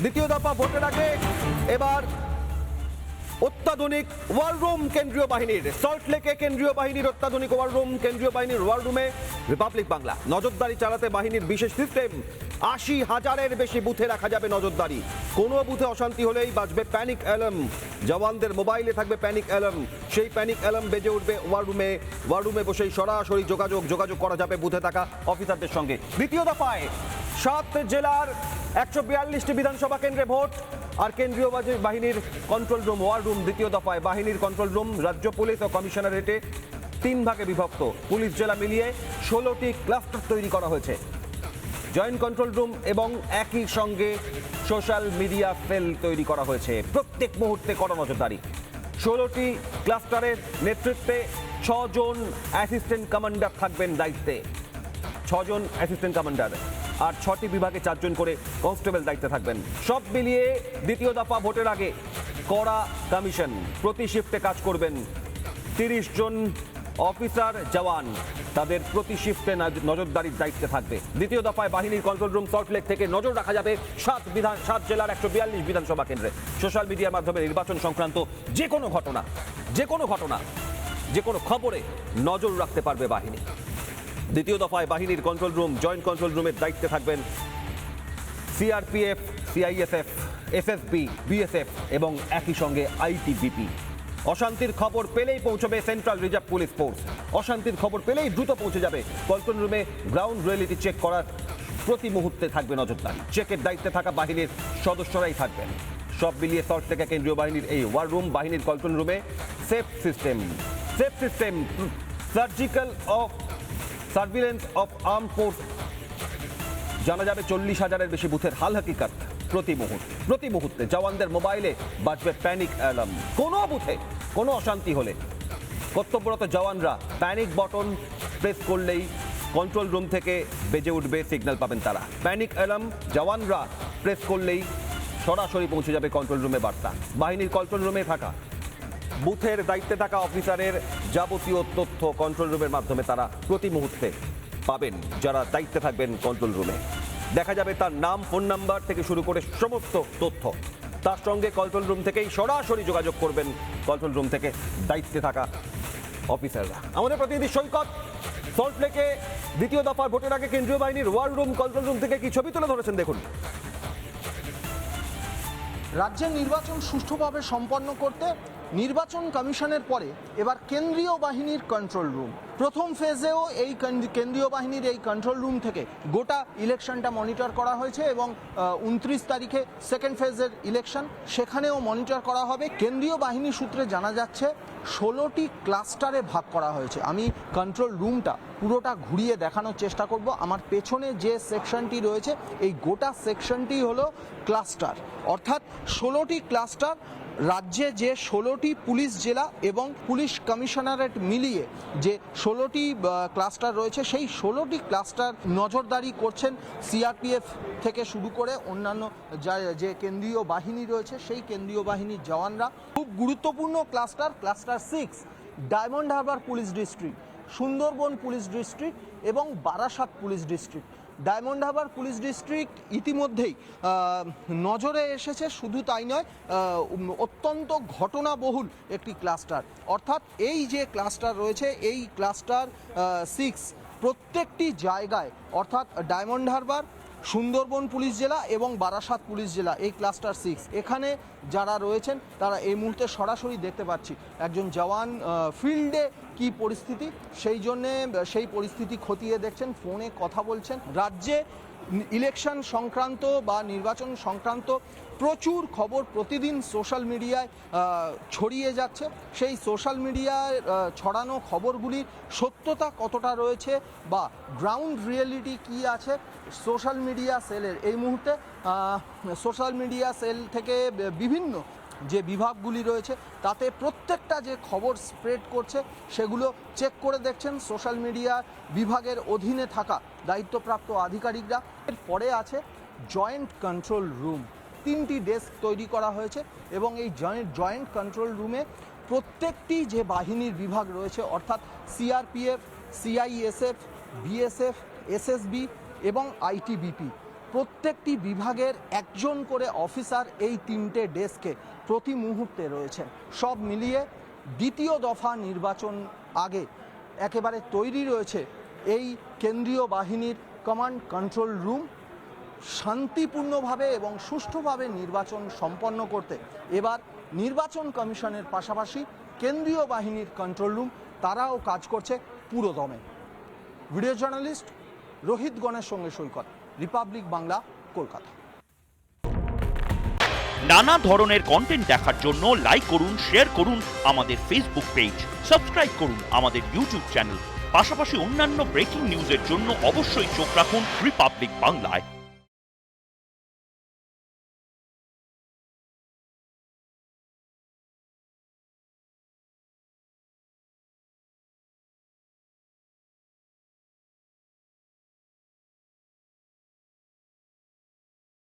দ্বিতীয় দফা ভোটের আগে এবার অত্যাধুনিক ওয়ার রুম কেন্দ্রীয় বাহিনীর। সল্টলেকে কেন্দ্রীয় বাহিনীর অত্যাধুনিক ওয়ার রুম। কেন্দ্রীয় বাহিনীর ওয়ার রুমে রিপাবলিক বাংলা নজরদারি চালাতে বাহিনীর বিশেষ সিস্টেম। ৮০,০০০-এর বেশি বুথে রাখা যাবে নজরদারি। কোনো বুথে অশান্তি হলেই বাজবে প্যানিক অ্যালার্ম। জওয়ানদের মোবাইলে থাকবে প্যানিক অ্যালার্ম। সেই প্যানিক অ্যালার্ম বেজে উঠবে ওয়ার রুমে। ওয়ার রুমে বসেই সরাসরি যোগাযোগ করা যাবে বুথে থাকা অফিসারদের সঙ্গে। দ্বিতীয় দফায় ৭ জেলার ১৪২টি বিধানসভা কেন্দ্রে ভোট। আর কেন্দ্রীয় বাহিনীর কন্ট্রোল রুম ওয়ার রুম দ্বিতীয় দফায় বাহিনীর কন্ট্রোল রুম রাজ্য পুলিশ ও কমিশনারেটে ৩ ভাগে বিভক্ত। পুলিশ জেলা মিলিয়ে ১৬টি ক্লাস্টার তৈরি করা হয়েছে। জয়েন্ট কন্ট্রোল রুম এবং একই সঙ্গে সোশ্যাল মিডিয়া সেল তৈরি করা হয়েছে। প্রত্যেক মুহূর্তে কড়া নজরদারি। ১৬টি ক্লাস্টারের নেতৃত্বে ৬ জন অ্যাসিস্ট্যান্ট কমান্ডার থাকবেন দায়িত্বে। ৬ জন অ্যাসিস্ট্যান্ট কমান্ডার আর ৬টি বিভাগে ৪ জন করে কনস্টেবল দায়িত্বে থাকবেন। সব মিলিয়ে দ্বিতীয় দফা ভোটের আগে কড়া কমিশন। প্রতি শিফটে কাজ করবেন ৩০ জন অফিসার জওয়ান। তাদের প্রতি শিফটে নজরদারির দায়িত্বে থাকবে। দ্বিতীয় দফায় বাহিনীর কন্ট্রোল রুম সল্টলেক থেকে নজর রাখা যাবে ৭ জেলার ১৪২ বিধানসভা কেন্দ্রে। সোশ্যাল মিডিয়ার মাধ্যমে নির্বাচন সংক্রান্ত যে কোনো ঘটনা যে কোনো খবরে নজর রাখতে পারবে বাহিনী। দ্বিতীয় দফায় বাহিনীর কন্ট্রোল রুম জয়েন্ট কন্ট্রোল রুমের দায়িত্বে থাকবেন সিআরপিএফ, সিআইএসএফ, এসএসবি, বিএসএফ এবং একই সঙ্গে আইটিবিপি। অশান্তির খবর পেলেই পৌঁছবে সেন্ট্রাল রিজার্ভ পুলিশ ফোর্স। অশান্তির খবর পেলেই দ্রুত পৌঁছে যাবে কন্ট্রোল রুমে। গ্রাউন্ড রিয়েলিটি চেক করার প্রতি মুহূর্তে থাকবে নজরদারি। চেকের দায়িত্বে থাকা বাহিনীর সদস্যরাই থাকবেন। সব মিলিয়ে সল্টলেকে কেন্দ্রীয় বাহিনীর এই ওয়ার রুম বাহিনীর কন্ট্রোল রুমে safe system surgical of surveillance of arm force. জানা যাবে ৪০,০০০-এর বেশি বুথের হাল হাকিকাত। প্রতি মুহূর্তে জওয়ানদের মোবাইলে বাজবে প্যানিক অ্যালার্ম। কোনো বুথে কোনো অশান্তি হলে কর্তব্যরত জওয়ানরা প্যানিক বটন প্রেস করলেই কন্ট্রোল রুম থেকে বেজে উঠবে সিগন্যাল পাবেন তারা। প্যানিক অ্যালার্ম জওয়ানরা প্রেস করলেই সরাসরি পৌঁছে যাবে কন্ট্রোল রুমে বার্তা। বাহিনীর কন্ট্রোল রুমে থাকা বুথের দায়িত্বে থাকা অফিসারের যাবতীয় তথ্য কন্ট্রোল রুমের মাধ্যমে তারা প্রতি মুহূর্তে পাবেন। যারা দায়িত্বে থাকবেন কন্ট্রোল রুমে দেখা যাবে তার নাম, ফোন নাম্বার থেকে শুরু করে সমস্ত তথ্য। তার সঙ্গে কন্ট্রোল রুম থেকেই সরাসরি যোগাযোগ করবেন কন্ট্রোল রুম থেকে দায়িত্বে থাকা অফিসাররা। আমাদের প্রতিনিধি সৈকত সল্টলেকে দ্বিতীয় দফার ভোটের আগে কেন্দ্রীয় বাহিনীর ওয়ার রুম কন্ট্রোল রুম থেকে কি ছবি তুলে ধরেছেন দেখুন। রাজ্যের নির্বাচন সুষ্ঠুভাবে সম্পন্ন করতে নির্বাচন কমিশনের পরে এবার কেন্দ্রীয় বাহিনীর কন্ট্রোল রুম। প্রথম ফেজেও এই কেন্দ্রীয় বাহিনীর এই কন্ট্রোল রুম থেকে গোটা ইলেকশনটা মনিটর করা হয়েছে এবং ২৯ তারিখে সেকেন্ড ফেজের ইলেকশন সেখানেও মনিটর করা হবে। কেন্দ্রীয় বাহিনী সূত্রে জানা যাচ্ছে ১৬টি ক্লাস্টারে ভাগ করা হয়েছে। আমি কন্ট্রোল রুমটা পুরোটা ঘুরিয়ে দেখানোর চেষ্টা করব। আমার পেছনে যে সেকশনটি রয়েছে এই গোটা সেকশনটি হলো ক্লাস্টার, অর্থাৎ ১৬টি ক্লাস্টার। রাজ্যে যে ১৬টি পুলিশ জেলা এবং পুলিশ কমিশনারেট মিলিয়ে যে ১৬টি ক্লাস্টার রয়েছে সেই ১৬টি ক্লাস্টার নজরদারি করছেন সিআরপিএফ থেকে শুরু করে অন্যান্য যে কেন্দ্রীয় বাহিনী রয়েছে সেই কেন্দ্রীয় বাহিনীর জওয়ানরা। খুব গুরুত্বপূর্ণ cluster 6 Diamond Harbour police district, Sundarban police district এবং Barasat police district. Diamond Harbour police district ইতিমধ্যেই নজরে এসেছে। শুধু তাই নয়, অত্যন্ত ঘটনাবহুল একটি ক্লাস্টার। অর্থাৎ এই যে ক্লাস্টার রয়েছে এই ক্লাস্টার 6 প্রত্যেকটি জায়গায়, অর্থাৎ ডায়মন্ড হারবার, সুন্দরবন পুলিশ জেলা এবং বারাসাত পুলিশ জেলা, এই ক্লাস্টার 6 এখানে যারা রয়েছেন তারা এই মুহূর্তে সরাসরি দেখতে পাচ্ছি একজন জওয়ান ফিল্ডে কি পরিস্থিতি সেই পরিস্থিতি খতিয়ে দেখছেন, ফোনে কথা বলছেন। রাজ্যে ইলেকশন সংক্রান্ত বা নির্বাচন সংক্রান্ত প্রচুর খবর প্রতিদিন সোশ্যাল মিডিয়ায় ছড়িয়ে যাচ্ছে। সেই সোশ্যাল মিডিয়ায় ছড়ানো খবরগুলির সত্যতা কতটা রয়েছে বা গ্রাউন্ড রিয়েলিটি কি আছে সোশ্যাল মিডিয়া সেলের এই মুহূর্তে সোশ্যাল মিডিয়া সেল থেকে বিভিন্ন যে বিভাগগুলি রয়েছে তাতে প্রত্যেকটা যে খবর স্প্রেড করছে সেগুলো চেক করে দেখছেন সোশ্যাল মিডিয়া বিভাগের অধীনে থাকা দায়িত্বপ্রাপ্ত আধিকারিকরা। এরপরে আছে জয়েন্ট কন্ট্রোল রুম। 3টি ডেস্ক তৈরি করা হয়েছে এবং এই জয়েন্ট কন্ট্রোল রুমে প্রত্যেকটি যে বাহিনীর বিভাগ রয়েছে অর্থাৎ সিআরপিএফ, সিআইএসএফ, বিএসএফ, এসএসবি এবং আইটিবিপি প্রত্যেকটি বিভাগের একজন করে অফিসার এই তিনটে ডেস্কে প্রতি মুহূর্তে রয়েছেন। সব মিলিয়ে দ্বিতীয় দফা নির্বাচন আগে একেবারে তৈরি রয়েছে এই কেন্দ্রীয় বাহিনীর কমান্ড কন্ট্রোল রুম। শান্তিপূর্ণভাবে এবং সুষ্ঠুভাবে নির্বাচন সম্পন্ন করতে এবার নির্বাচন কমিশনের পাশাপাশি কেন্দ্রীয় বাহিনীর কন্ট্রোল রুম তারাও কাজ করছে পুরোদমে। ভিডিও জার্নালিস্ট রোহিত গণের সঙ্গে সৈকত, রিপাবলিক বাংলা, কলকাতা। নানা ধরনের কন্টেন্ট দেখার জন্য লাইক করুন, শেয়ার করুন আমাদের ফেসবুক পেজ, সাবস্ক্রাইব করুন আমাদের ইউটিউব চ্যানেল। পাশাপাশি অন্যান্য ব্রেকিং নিউজের জন্য অবশ্যই চোখ রাখুন রিপাবলিক বাংলায়।